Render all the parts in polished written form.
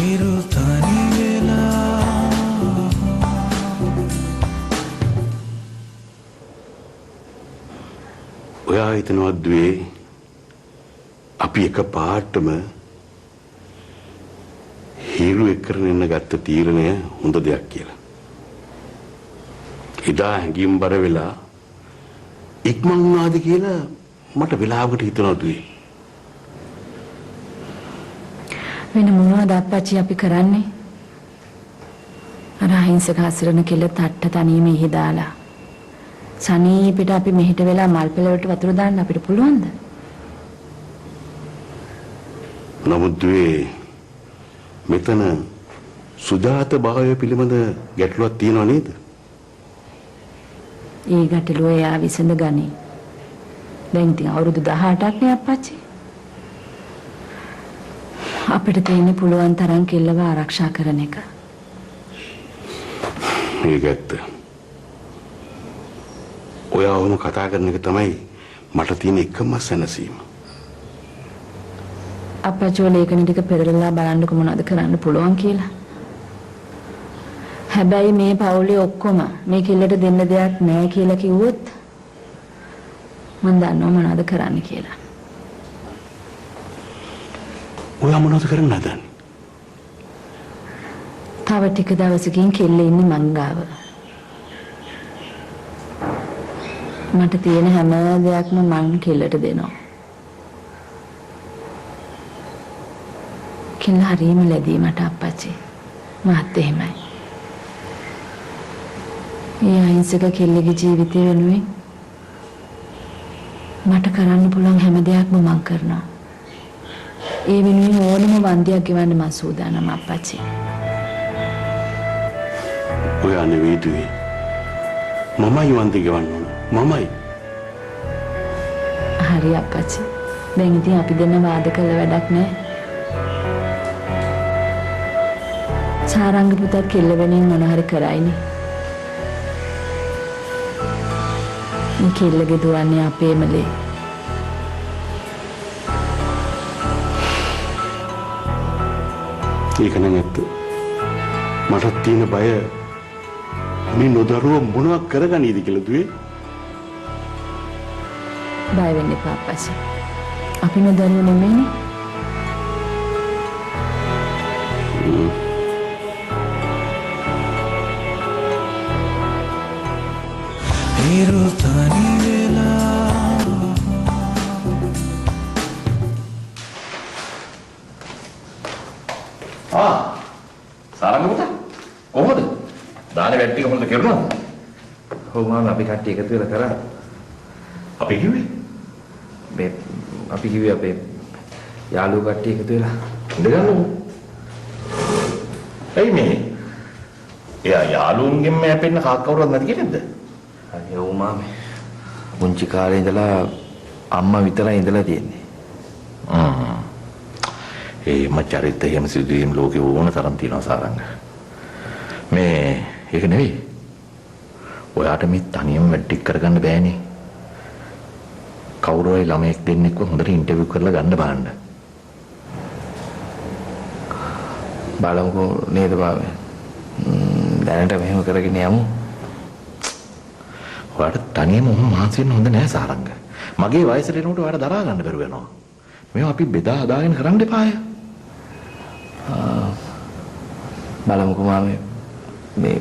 hiru tani vela ඔයා හිතනවා ද්වේ අපි එක පාටම හිරු එක්කරන ඉන්න ගත්ත තීරණය හොඳ දෙයක් කියලා. එදා හැංගීම් බර වෙලා ඉක්මන් වුණාද කියලා මට වෙලාවකට හිතනවා ද්වේ. වෙන මොනවද අප්පච්චි අපි කරන්නේ? අර අහිංසක හසිරන කෙල්ල තට්ට තනියම ඉහි දාලා සනීපෙට අපි මෙහෙට වෙලා මල් පෙළ වලට වතුර දාන්න අපිට පුළුවන්ද? නමුත් මෙතන සුජාත භාවය පිළිබඳ ගැටලුවක් තියෙනව නේද? ඒ ගැටලුව එයා විසඳ ගනි. දැන් ඉතින් අවුරුදු 18ක් නේ අප්පච්චි. අපිට තියෙන්නේ පුළුවන් තරම් කෙල්ලව ආරක්ෂා කරන එක. මේක ඇත්ත. ඔයා වුණ කතා කරන එක තමයි මට තියෙන එකම සැනසීම. අප්පච්චි ලේඛන ටික පෙරලලා බලන්නකො මොනවද කරන්න පුළුවන් කියලා. හැබැයි මේ පවුලේ ඔක්කොම මේ කෙල්ලට දෙන්න දෙයක් නැහැ කියලා කිව්වොත් මම දන්නව මොනවද කරන්න කියලා. ඔයා මොනවද කරන්න හදන්නේ? තව ටික දවසකින් කෙල්ල ඉන්නේ මං ගාව. මට තියෙන හැම දෙයක්ම මං කෙල්ලට දෙනවා. කෙල්ල හරීම ලැබී මට අප්පච්චි. මාත් එහෙමයි. මේ අහිංසක කෙල්ලගේ ජීවිතය වෙනුවෙන් මට කරන්න පුළුවන් හැම දෙයක්ම මං කරනවා. ඒ වෙනුවෙන් ඕනම වන්දියක් ගෙවන්න මං සූදානම් අප්පච්චි. ඔයා නෙවෙයි දුවේ. මමයි වන්දි ගෙවන්න ඕන. මමයි. හරි අප්පච්චි. දැන් ඉතින් අපි දෙන්න වාද කළ වැඩක් නැහැ. සාරංග පුතත් කෙල්ල වෙනින් මොන හරි කරයිනේ. මේ කෙල්ලගේ දුවන්නේ අපේම ලේ. ඒක නම් ඇත්ත. මට තියෙන බය මේ නොදරුව මොනවක් කරගනීද කියලා දුවේ. බය වෙන්න එපා අප්පච්චි. අපි නොදන්නව නෙමෙයිනේ. hiru tani vela සාරංග පුතා කොහොමද? දාන වැඩ ටික හොල්ද කරනවද? ඔව් මාම අපි කට්ටිය එකතු වෙලා කරා. අපි කිව්වේ අපි කිව්වේ අපේ යාළුවෝ කට්ටිය එකතු වෙලා ඉඳගන්නු. එයි මේ එයා යාළුවන්ගෙන් මෑපෙන්න කවුරුවත් නැති කෙනෙක්ද? අනේ ඔව් මාමේ. පුංචි කාලේ ඉඳලා අම්මා විතරයි ඉඳලා තියෙන්නේ. ඒ මචරිත එහෙම සිදුවීම් ලෝකේ ඕන තරම් තියෙනවා සාරංග. මේ ඒක නෙවෙයි. ඔයාට මේ තනියම වැඩ ටික කරගන්න බෑනේ. කවුරු හරි ළමයෙක් දෙන්නෙක්ව හොඳට ඉන්ටර්විව් කරලා ගන්න බලන්න. බලමුකෝ නේද මාමේ. දැනට මෙහෙම කරගෙන යමු. ඔයාට තනියම උන් මහන්සි වෙන්න හොඳ නෑ සාරංග. මගේ වයසට එනකොට ඔයාට දරා ගන්න බැරුව යනවා. මේවා අපි බෙදා හදාගෙන කරන්න එපාය. බලමුකෝ මාමේ. මේ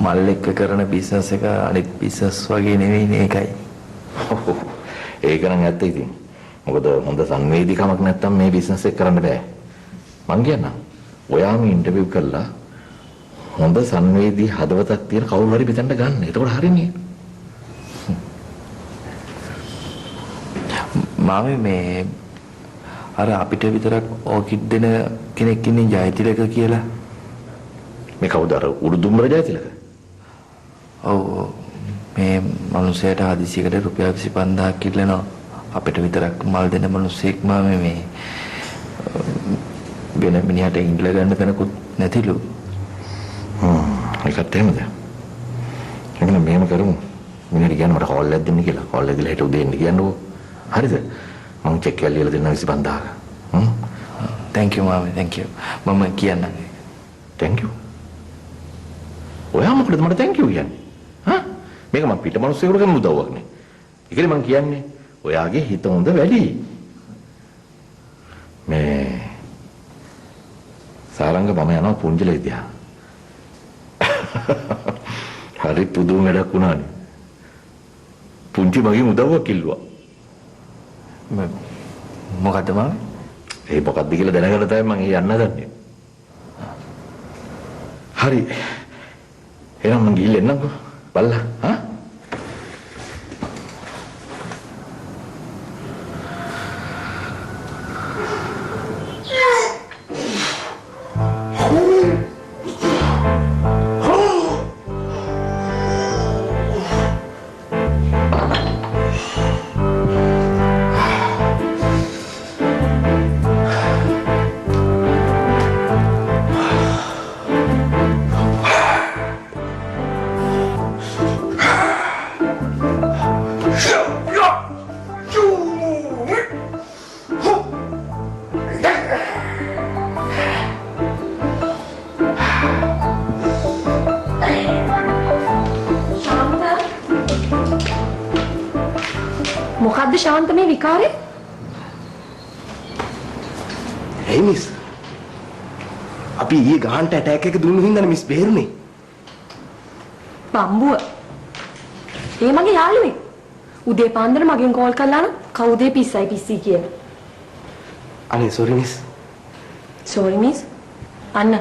මල් එක්ක කරන බිස්නස් එක අනිත් බිස්නස් වගේ නෙවෙයි මේකයි. ඒක නම් ඇත්ත ඉතින්. මොකද හොඳ සංවේදීකමක් නැත්තම් මේ බිස්නස් එක කරන්න බෑ. මං කියන්නම්. ඔයාම ඉන්ටර්විව් කළා හොඳ සංවේදී හදවතක් තියෙන කවුරු හරි මෙතනට ගන්න. එතකොට හරිනේ. මාමේ මේ අර අපිට විතරක් ඕකිඩ් දෙන කෙනෙක් ඉන්නේ ජයතිලක කියලා. මේ කවුද අර උඩුදුම්බර ජයතිලක? ඔව් මේ මිනිහයාට හදිසියකට රුපියල් 25000ක් ඉල්ලනවා. අපිට විතරක් මල් දෙන මිනිහෙක් මාමේ මේ වෙන මිනිහට ඉංග්‍රීසි ගන්න තැනකුත් නැතිලු. ඒකත් එහෙමද? එහෙනම් මෙහෙම කරමු. මිනිහට කියන්න මට කෝල් එකක් දෙන්න කියලා. කෝල් එක දීලා හිට උදේ එන්න කියන්නකෝ. හරිද? මම චෙක් එකක් ලියලා දෙන්න 25000ක. thank you මාමේ thank you. මම කියන්නම්. thank you. ඔයා මොකටද මට thank you කියන්නේ? හා? මේක මම පිට මිනිස්සුන්ට කරන උදව්වක් නේ. ඒකනේ මම කියන්නේ. ඔයාගේ හිත හොඳ වැඩි. මේ සාරංග මම යනවා පුංචිල විද්‍යාව. හරි පුදුම වැඩක් වුණානේ. පුංචි මගෙන් උදව්වක් ඉල්ලුවා. මොකද්ද මාමේ? ඒ මොකක්ද කියලා දැනගන්න තමයි මම යන්න හදන්නේ. හරි. එහෙනම් මං ගිහින් එන්නම්කෝ. බල්ලා. හා? මොකද්ද ශාන්ත මේ විකාරේ? hey miss අපි ඊයේ ගහන්ට ඇටැක් එක දුන්නු හින්දානේ මිස් බේරුනේ. බම්බුව. ඒ මගේ යාළුවෙක්. උදේ පාන්දර මගෙන් කෝල් කළා නම් කවුද පිස්සයි පිස්සි කියලා. අනේ sorry miss. sorry miss. අන්න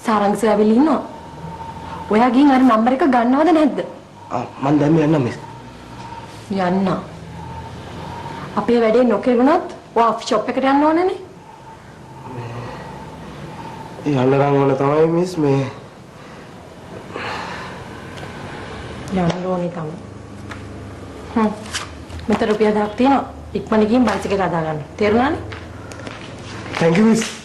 සාරංග සර්විල් ඉන්නවා. ඔයා ගිහින් අර නම්බර් එක ගන්නවද නැද්ද? මං දැන් යන්නම් miss. යන්න. අපේ වැඩේ නොකරුණොත් ඔයා ෂොප් එකට යන්න ඕනනේ. යන්න නම් ඕන තමයි මිස් මේ යන්න ඕනේ තමයි. මෙතන රුපියල් 1000ක් තියෙනවා. ඉක්මනට ගිහින් බයිසිකල් හදා ගන්න. තේරුණානේ? thank you miss.